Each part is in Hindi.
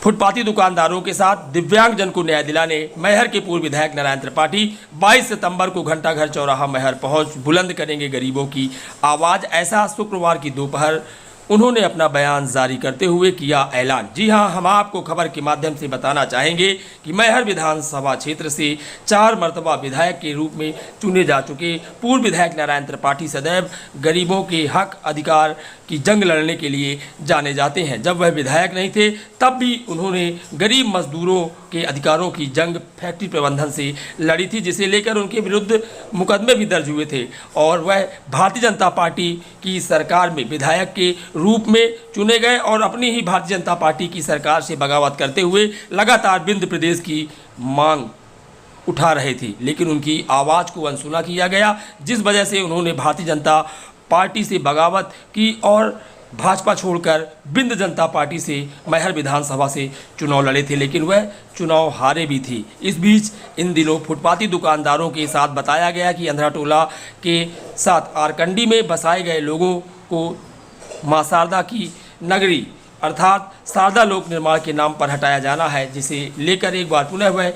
फुटपाती दुकानदारों के साथ दिव्यांगजन को न्याय दिलाने मैहर के पूर्व विधायक नारायण त्रिपाठी 22 सितंबर को घंटाघर चौराहा मैहर पहुंच बुलंद करेंगे गरीबों की आवाज़। ऐसा शुक्रवार की दोपहर उन्होंने अपना बयान जारी करते हुए किया ऐलान। जी हां, हम आपको खबर के माध्यम से बताना चाहेंगे कि मैहर विधानसभा क्षेत्र से 4 मरतबा विधायक के रूप में चुने जा चुके पूर्व विधायक नारायण त्रिपाठी सदैव गरीबों के हक अधिकार की जंग लड़ने के लिए जाने जाते हैं। जब वह विधायक नहीं थे तब भी उन्होंने गरीब मजदूरों के अधिकारों की जंग फैक्ट्री प्रबंधन से लड़ी थी, जिसे लेकर उनके विरुद्ध मुकदमे भी दर्ज हुए थे और वह भारतीय जनता पार्टी की सरकार में विधायक के रूप में चुने गए और अपनी ही भारतीय जनता पार्टी की सरकार से बगावत करते हुए लगातार विंध्य प्रदेश की मांग उठा रहे थे, लेकिन उनकी आवाज़ को अनसुना किया गया, जिस वजह से उन्होंने भारतीय जनता पार्टी से बगावत की और भाजपा छोड़कर विंध्य जनता पार्टी से मैहर विधानसभा से चुनाव लड़े थे, लेकिन वह चुनाव हारे भी थी। इस बीच इन दिनों फुटपाती दुकानदारों के साथ बताया गया कि अंधरा टोला के साथ आरकंडी में बसाए गए लोगों को मां शारदा की नगरी अर्थात शारदा लोक निर्माण के नाम पर हटाया जाना है, जिसे लेकर एक बार पुनः वह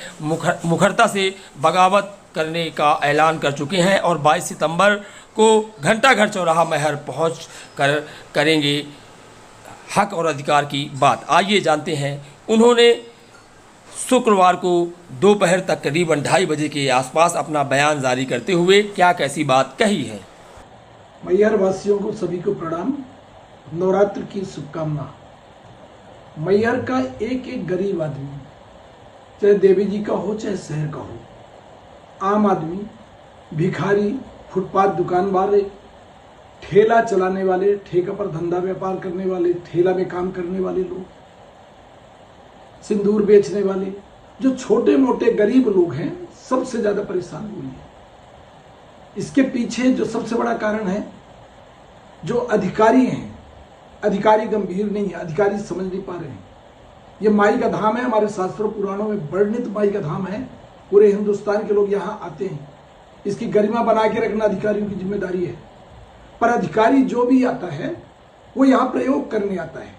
मुखरता से बगावत करने का ऐलान कर चुके हैं और 22 सितंबर को घंटाघर चौराहा मैहर पहुँच कर करेंगे हक और अधिकार की बात। आइए जानते हैं उन्होंने शुक्रवार को दोपहर तक करीबन 2:30 बजे के आसपास अपना बयान जारी करते हुए क्या कैसी बात कही है। मैहर वासियों को सभी को प्रणाम, नवरात्र की शुभकामना। मैहर का एक एक गरीब आदमी, चाहे देवी जी का हो चाहे शहर का हो, आम आदमी, भिखारी, फुटपाथ दुकान वाले, ठेला चलाने वाले, ठेका पर धंधा व्यापार करने वाले, ठेला में काम करने वाले लोग, सिंदूर बेचने वाले, जो छोटे मोटे गरीब लोग हैं, सबसे ज्यादा परेशान हुए हैं। इसके पीछे जो सबसे बड़ा कारण है, जो अधिकारी हैं, अधिकारी गंभीर नहीं है, अधिकारी समझ नहीं पा रहे हैं। ये माई का धाम है, हमारे शास्त्रों पुराणों में वर्णित माई का धाम है। पूरे हिंदुस्तान के लोग यहाँ आते हैं। इसकी गरिमा बना के रखना अधिकारियों की जिम्मेदारी है। पर अधिकारी जो भी आता है वो यहाँ प्रयोग करने आता है।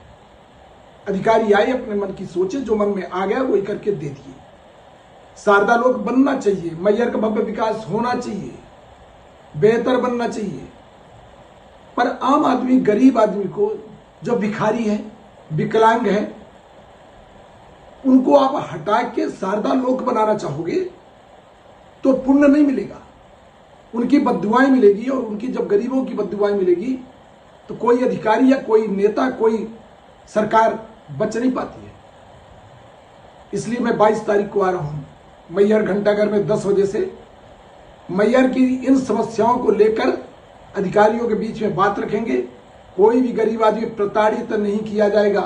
अधिकारी आए, अपने मन की सोचे, जो मन में आ गया वही करके दे दिए। शारदा लोक बनना चाहिए, मैहर का भव्य विकास होना चाहिए, बेहतर बनना चाहिए। पर आम आदमी, गरीब आदमी को, जो भिखारी है, विकलांग है, उनको आप हटा के शारदा लोक बनाना चाहोगे तो पुण्य नहीं मिलेगा, उनकी बद्दुआएं मिलेगी। और उनकी जब गरीबों की बद्दुआएं मिलेगी तो कोई अधिकारी या कोई नेता, कोई सरकार बच नहीं पाती है। इसलिए मैं 22 तारीख को आ रहा हूं मैहर घंटाघर में 10 बजे से। मैहर की इन समस्याओं को लेकर अधिकारियों के बीच में बात रखेंगे। कोई भी गरीब आदमी प्रताड़ित नहीं किया जाएगा,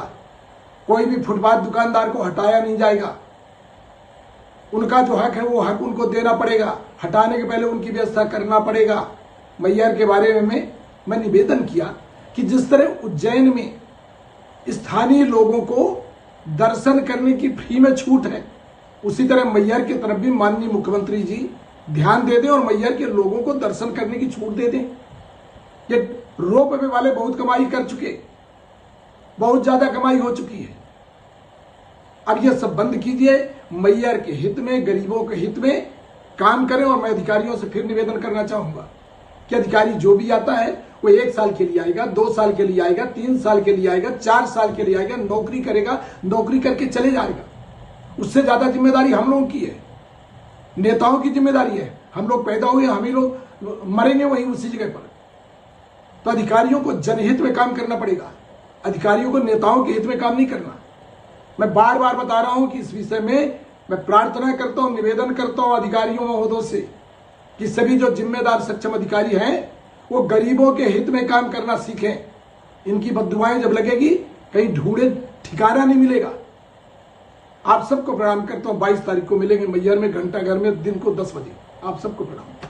कोई भी फुटपाथ दुकानदार को हटाया नहीं जाएगा। उनका जो हक है वो हक उनको देना पड़ेगा, हटाने के पहले उनकी व्यवस्था करना पड़ेगा। मैहर के बारे में मैं निवेदन किया कि जिस तरह उज्जैन में स्थानीय लोगों को दर्शन करने की फ्री में छूट है, उसी तरह मैहर की तरफ भी माननीय मुख्यमंत्री जी ध्यान दे दें और मैहर के लोगों को दर्शन करने की छूट दे दें। ये रोपवे वाले बहुत कमाई कर चुके, बहुत ज्यादा कमाई हो चुकी है। अब ये सब बंद कीजिए, मैहर के हित में, गरीबों के हित में काम करें। और मैं अधिकारियों से फिर निवेदन करना चाहूंगा कि अधिकारी जो भी आता है वो 1 साल के लिए आएगा, 2 साल के लिए आएगा, 3 साल के लिए आएगा, 4 साल के लिए आएगा, नौकरी करेगा, नौकरी करके चले जाएगा। उससे ज्यादा जिम्मेदारी हम लोगों की है, नेताओं की जिम्मेदारी है। हम लोग पैदा हुए, हम ही लोग मरेंगे वहीं उसी जगह पर। तो अधिकारियों को जनहित में काम करना पड़ेगा, अधिकारियों को नेताओं के हित में काम नहीं करना। मैं बार बार बता रहा हूं कि इस विषय में मैं प्रार्थना करता हूं, निवेदन करता हूं अधिकारियों महोदयों से कि सभी जो जिम्मेदार सक्षम अधिकारी हैं वो गरीबों के हित में काम करना सीखें। इनकी बद्दुआएं जब लगेगी कहीं ढूंढे ठिकाना नहीं मिलेगा। आप सबको प्रणाम करता हूं। 22 तारीख को मिलेंगे मैहर में घंटाघर में दिन को 10 बजे। आप सबको प्रणाम।